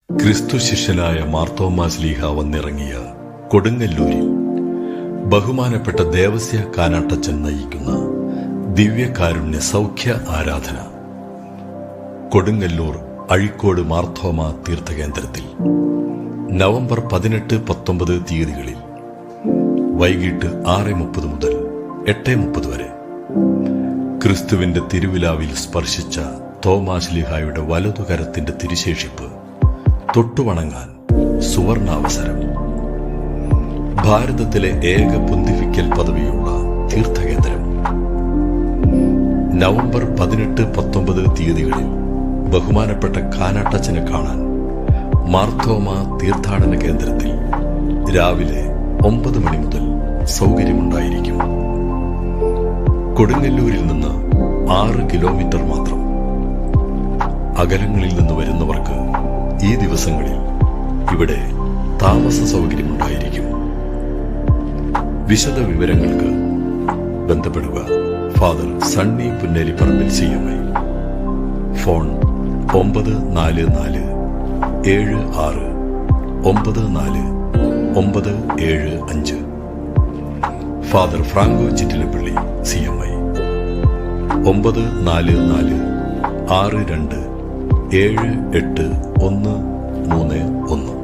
ക്രിസ്തു ശിഷ്യനായ മാർത്തോമാ ശ്ലീഹ വന്നിറങ്ങിയ കൊടുങ്ങല്ലൂരിൽ ബഹുമാനപ്പെട്ട ദേവസ്യ കാനാട്ടച്ചൻ നയിക്കുന്ന ദിവ്യകാരുണ്യ സൗഖ്യ ആരാധന കൊടുങ്ങല്ലൂർ അഴീക്കോട് മാർത്തോമാ തീർത്ഥകേന്ദ്രത്തിൽ നവംബർ 18-19 തീയതികളിൽ വൈകിട്ട് 6:30 മുതൽ 8:30 വരെ ക്രിസ്തുവിന്റെ തിരുവിലാവിൽ സ്പർശിച്ച തോമാശ്ലീഹായുടെ വലതുകരത്തിന്റെ തിരുശേഷിപ്പ് തൊട്ടുവണങ്ങാൻ സുവർണാവസരം. ഭാരതത്തിലെ ഏക പൊന്തിഫിക്കൽ പദവിയുള്ള തീർത്ഥകേന്ദ്രം. നവംബർ 18-19 തീയതികളിൽ ബഹുമാനപ്പെട്ട കാനാട്ടച്ചനെ കാണാൻ മാർത്തോമാ തീർത്ഥാടന കേന്ദ്രത്തിൽ രാവിലെ 9 മണി മുതൽ സൗകര്യമുണ്ടായിരിക്കും. കൊടുങ്ങല്ലൂരിൽ നിന്ന് 6 കിലോമീറ്റർ മാത്രം. അകലങ്ങളിൽ നിന്ന് വരുന്നവർക്ക് ഈ ദിവസങ്ങളിൽ ഇവിടെ താമസ സൗകര്യമുണ്ടായിരിക്കും. വിശദ വിവരങ്ങൾക്ക് ബന്ധപ്പെടുക father Sunny Punnelipparambil CMI. Phone 944-76-94975. Father Franco Chittilappilly CMI. 944-62-78-131.